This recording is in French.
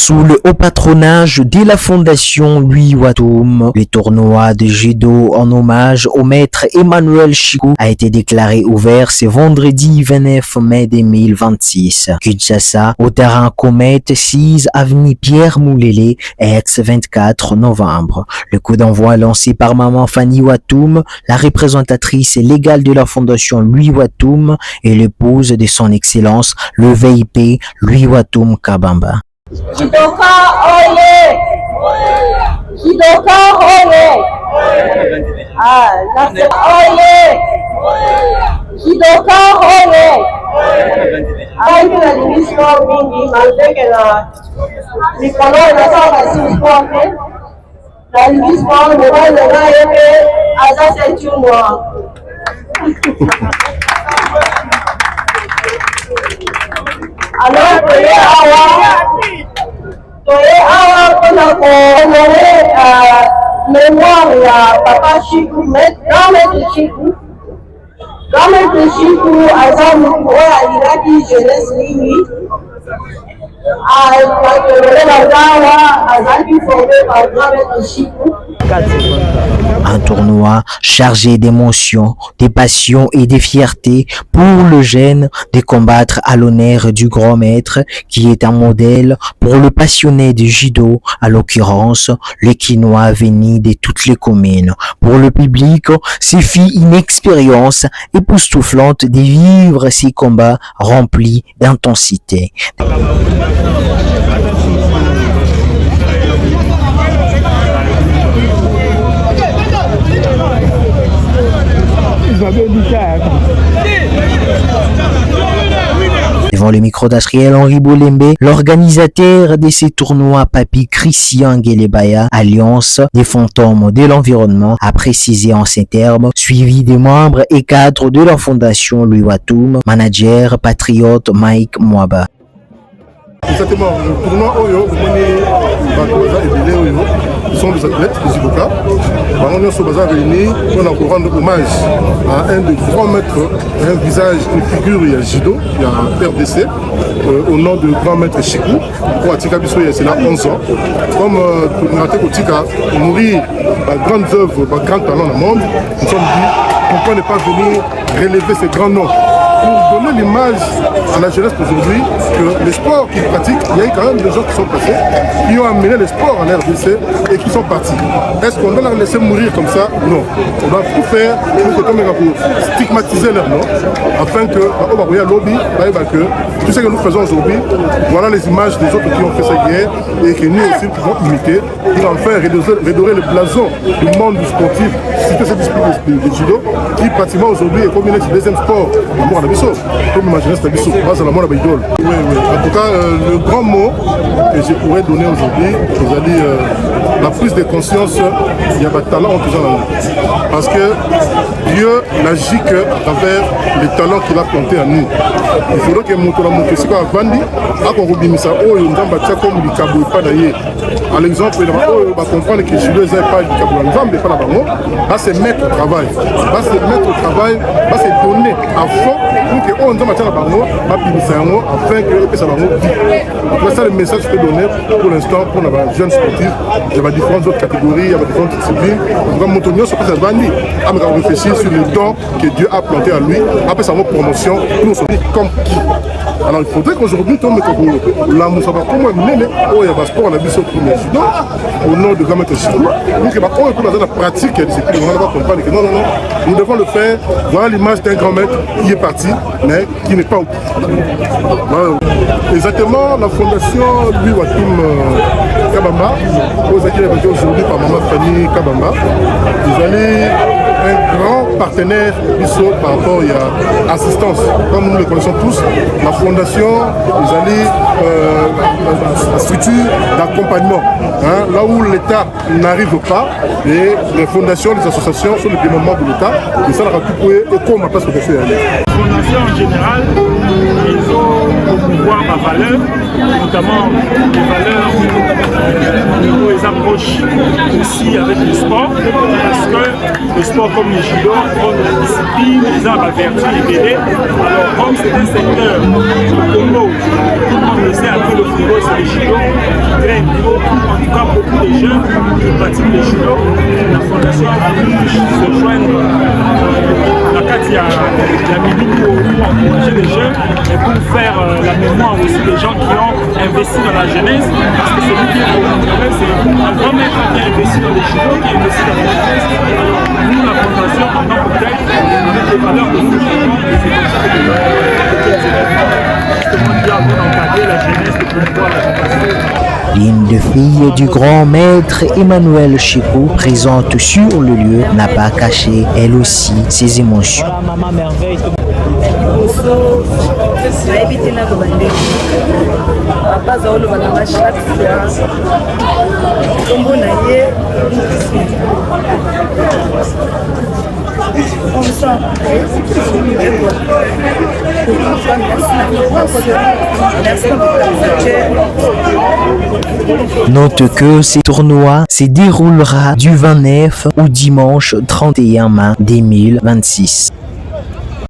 Sous le haut patronage de la fondation Louis Watoum, le tournoi de judo en hommage au maître Emmanuel Chikou a été déclaré ouvert ce vendredi 29 mai 2026. Kinshasa, au terrain Comète 6 avenue Pierre Moulélé, ex-24 novembre. Le coup d'envoi lancé par Maman Fanny Watoum, la représentatrice légale de la fondation Louis Watoum et l'épouse de son excellence, le VIP Louis Watoum Kabamba. Judoka oye! Judoka oye! Oye! Judoka oye! Na limismo mingi malgré na mikolo inasonga si sport na limismo mobile na yeke aza ceinture noire. Alors toye awa mpona kohonore mémoire ya papa Chikou, grand maître Chikou. Grand maître Chikou aza motu oyo alingaki jeunesse mingi azalaki formé par grand maître Chikou. Un tournoi chargé d'émotions, de passions et de fierté pour le jeune de combattre à l'honneur du grand maître qui est un modèle pour le passionné de judo, à l'occurrence les Kinois venus de toutes les communes. Pour le public, c'est une expérience époustouflante de vivre ces combats remplis d'intensité. Devant le micro d'Asriel Henri Bolembe, l'organisateur de ces tournois, Papi Christian Ngelebaya, Alliance des fantômes de l'environnement, a précisé en ces termes, suivi des membres et cadres de la fondation Louis Watoum, manager patriote Mike Mwaba. Exactement, le tournoi Oyo, ils sont des athlètes, des judokas. Nous sommes réunis pour rendre hommage à un des grands maîtres, un visage, une figure, il y a judo, il y a un RDC, au nom de grand maître Chikou. Pour Atika Bisso, il y a 11 ans. Comme Naté Kotika, mourir grande œuvre, grand talent dans le monde, nous sommes dit pourquoi ne pas venir relever ces grands noms pour donner l'image à la jeunesse d'aujourd'hui que les sports qu'ils pratiquent, il y a eu quand même des gens qui sont passés, qui ont amené les sports en RDC et qui sont partis. Est-ce qu'on doit les laisser mourir comme ça? Non. On doit tout faire pour stigmatiser leur nom, afin que, tout ce que nous faisons aujourd'hui, voilà les images des autres qui ont fait cette guerre et que nous aussi pouvons imiter pour enfin redorer le blason du monde du sportif, citer cette discipline de judo, qui pratiquement aujourd'hui est comme le deuxième sport. Comme ma jeunesse, oui. En tout cas, le grand mot que je pourrais donner aujourd'hui, c'est la prise de conscience, il y a des talents toujours dans nous. Parce que Dieu n'agit qu'à travers les talents qu'il a plantés en nous. Il faudrait que nous à l'exemple, on va comprendre que je ne sais pas c'est mettre au travail. C'est mettre au travail, c'est donner à fond pour que on afin que ça va après ça, le message que je peux donner pour l'instant pour les jeunes sportifs, il y a différentes autres catégories, il y a différentes disciplines. On va monter à réfléchir sur le don que Dieu a planté à lui. Après sa promotion, nous sommes comme qui. Alors il faudrait qu'aujourd'hui, la Moussaba, comme moi, il y a un sport, on a vu sur le premier judo, au nom de Grand Chikou, pour que on peut dans la pratique, on va comprendre que non, nous devons le faire. Voilà l'image d'un grand maître qui est parti, mais qui n'est pas au bout. Exactement, la fondation Louis Watoum Kabamba, vous avez aujourd'hui par Maman Fanny Kabamba, vous allez un grand partenaire par rapport à l'assistance. Comme nous le connaissons tous, la fondation, vous allez la structure d'accompagnement. Là où l'État n'arrive pas, et les fondations, les associations sont les démembrements de l'État, et ça, et comment parce que c'est la fondation en général, ils ont promouvoir ma valeur, notamment les valeurs où ils approchent aussi avec le sport, parce que le sport comme le judo, comme la discipline, ils ont la vertu et l'aider. Alors comme c'est un secteur, le Congo, tout le monde le sait, après le football c'est le judo, team de judo, la fondation a voulu se joindre la Katia, la minute pour encourager les jeunes et pour faire la mémoire aussi des gens qui ont investi dans la jeunesse, parce que celui qui est au c'est un grand maître qui a investi dans les judo, qui a investi dans la jeunesse. Nous, la fondation, en tant que telle, avec les valeurs de ce judo, et c'est comme ça que justement nous avons encadré la jeunesse de promouvoir la jeunesse. L'une des filles du grand maître Emmanuel Chikou, présente sur le lieu, n'a pas caché elle aussi ses émotions. Maman merveille. Note que ce tournoi se déroulera du 29 au dimanche 31 mai 2026.